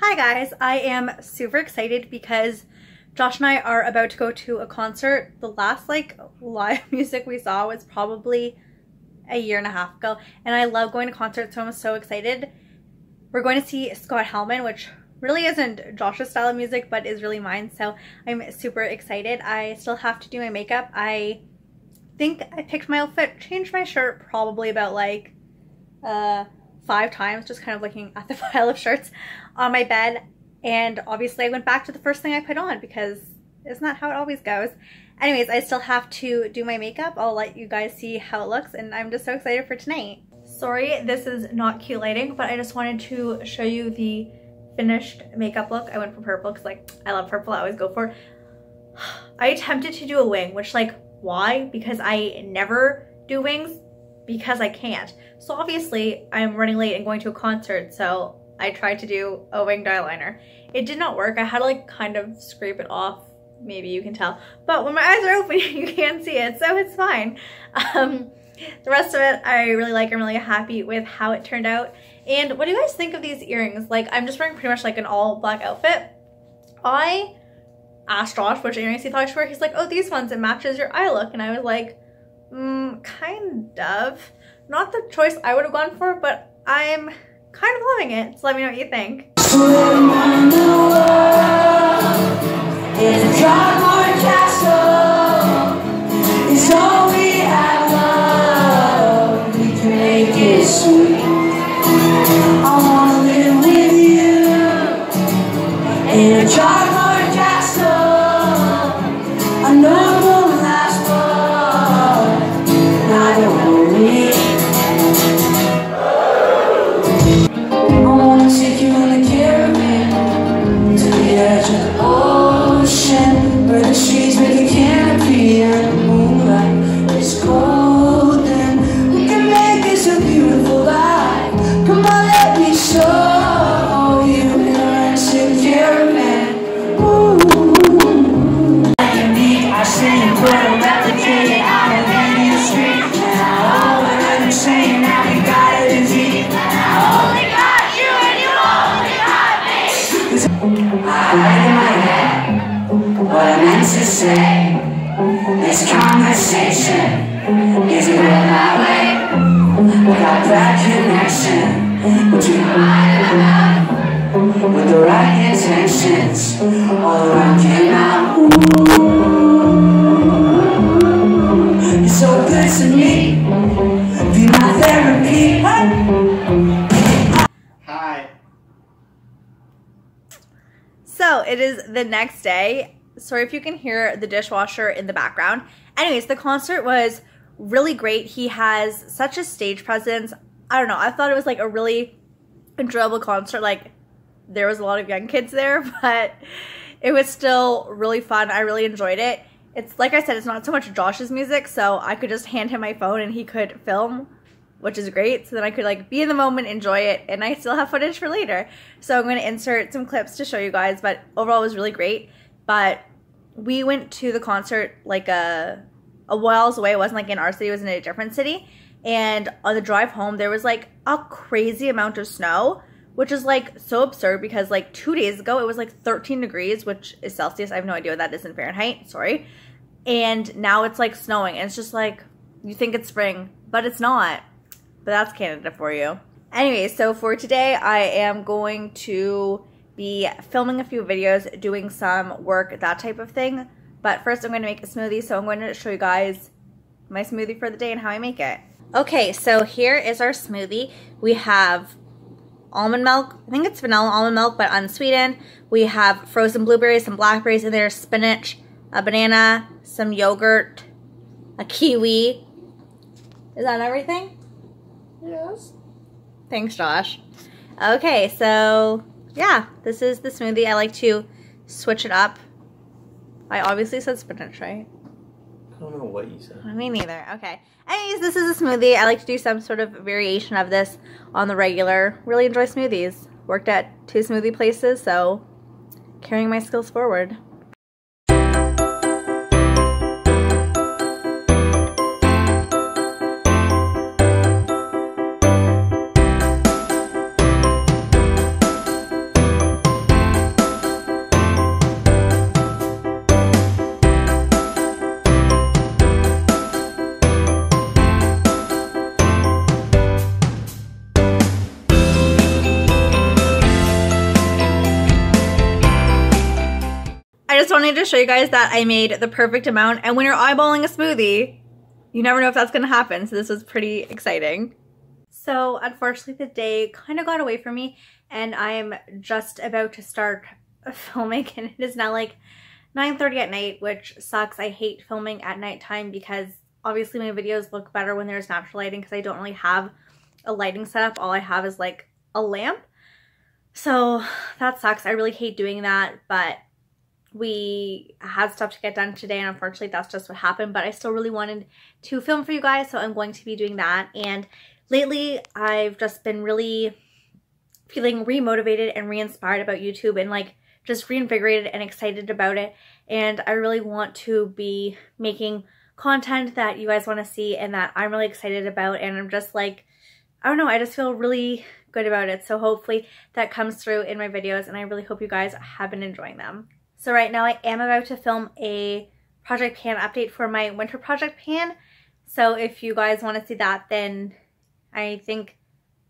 Hi guys, I am super excited because Josh and I are about to go to a concert. The last live music we saw was probably a year and a half ago, and I love going to concerts, so I'm so excited. We're going to see Scott Helman, which really isn't Josh's style of music but is really mine, so I'm super excited. I still have to do my makeup. I think I picked my outfit, changed my shirt probably about 5 times, just kind of looking at the pile of shirts on my bed, and obviously I went back to the first thing I put on because isn't that how it always goes? Anyways, I still have to do my makeup. I'll let you guys see how it looks, and I'm just so excited for tonight. Sorry, this is not cute lighting, but I just wanted to show you the finished makeup look. I went for purple because I love purple, I always go for it. I attempted to do a wing, which why? Because I never do wings because I can't. So obviously I'm running late and going to a concert, so I tried to do a winged eyeliner. It did not work. I had to kind of scrape it off. Maybe you can tell. But when my eyes are open, you can't see it, so it's fine. The rest of it I really like. I'm really happy with how it turned out. And what do you guys think of these earrings? I'm just wearing pretty much an all black outfit. I asked Josh which earrings he thought I should wear. He's like, oh, these ones, it matches your eye look. And I was like, kind of. Not the choice I would have gone for, but I'm kind of loving it. So let me know what you think. What I meant to say, this conversation isn't going my way. Without that connection between mind and mouth, with the right intentions, all around came out. You're so good to me, be my therapy. Hi. So it is the next day. Sorry if you can hear the dishwasher in the background. Anyways, the concert was really great. He has such a stage presence. I don't know. I thought it was a really enjoyable concert. There was a lot of young kids there, but it was still really fun. I really enjoyed it. It's like I said, it's not so much Josh's music, so I could just hand him my phone and he could film, which is great. So then I could be in the moment, enjoy it, and I still have footage for later. So I'm going to insert some clips to show you guys, but overall it was really great. But we went to the concert a whiles away. It wasn't in our city, it was in a different city. And on the drive home, there was a crazy amount of snow, which is so absurd because 2 days ago it was 13 degrees, which is Celsius. I have no idea what that is in Fahrenheit, sorry. And now it's snowing, and it's just you think it's spring, but it's not. But that's Canada for you. Anyway, so for today, I am going to be filming a few videos, doing some work, that type of thing. But first, I'm going to make a smoothie, so I'm going to show you guys my smoothie for the day and how I make it. Okay, so here is our smoothie. We have almond milk. I think it's vanilla almond milk, but unsweetened. We have frozen blueberries, some blackberries in there, spinach, a banana, some yogurt, a kiwi. Is that everything? Yes. Thanks, Josh. Okay, so yeah, this is the smoothie. I like to switch it up. I obviously said spinach, right? I don't know what you said. Me neither. Okay. Anyways, this is a smoothie. I like to do some sort of variation of this on the regular. Really enjoy smoothies. Worked at 2 smoothie places, so carrying my skills forward. wanted to show you guys that I made the perfect amount, and when you're eyeballing a smoothie, you never know if that's gonna happen, so this was pretty exciting. So unfortunately the day kind of got away from me, and I am just about to start filming, and it is now like 9:30 at night, which sucks. I hate filming at nighttime because obviously my videos look better when there's natural lighting because I don't really have a lighting setup. All I have is like a lamp. So that sucks. I really hate doing that, but we had stuff to get done today, and unfortunately that's just what happened, but I still really wanted to film for you guys, so I'm going to be doing that. And lately I've just been really feeling re-motivated and re-inspired about YouTube, and like just reinvigorated and excited about it, and I really want to be making content that you guys want to see and that I'm really excited about, and I'm just like, I don't know, I just feel really good about it. So hopefully that comes through in my videos, and I really hope you guys have been enjoying them. So right now I am about to film a project pan update for my winter project pan. So if you guys want to see that, then I think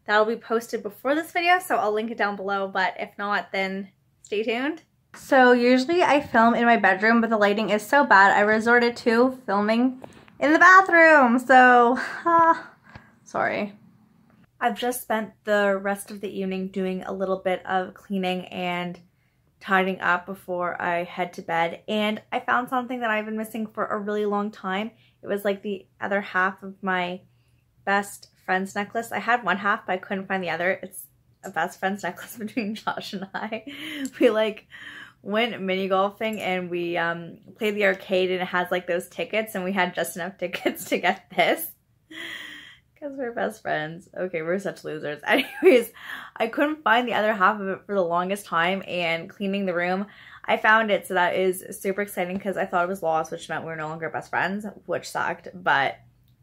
that'll be posted before this video, so I'll link it down below, but if not, then stay tuned. So usually I film in my bedroom, but the lighting is so bad I resorted to filming in the bathroom. So, sorry. I've just spent the rest of the evening doing a little bit of cleaning and tidying up before I head to bed, and I found something that I've been missing for a really long time. It was like the other half of my best friend's necklace. I had one half, but I couldn't find the other. It's a best friend's necklace between Josh and I. We like went mini golfing, and we played the arcade, and it has like those tickets, and we had just enough tickets to get this because we're best friends. Okay, we're such losers. Anyways, I couldn't find the other half of it for the longest time, and cleaning the room I found it, so that is super exciting because I thought it was lost, which meant we were no longer best friends, which sucked, but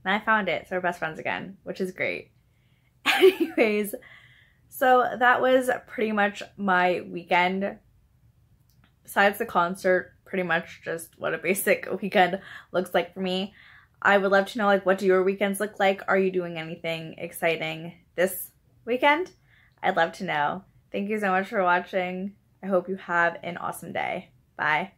then I found it, so we're best friends again, which is great. Anyways, so that was pretty much my weekend. Besides the concert, pretty much just what a basic weekend looks like for me. I would love to know, like, what do your weekends look like? Are you doing anything exciting this weekend? I'd love to know. Thank you so much for watching. I hope you have an awesome day. Bye.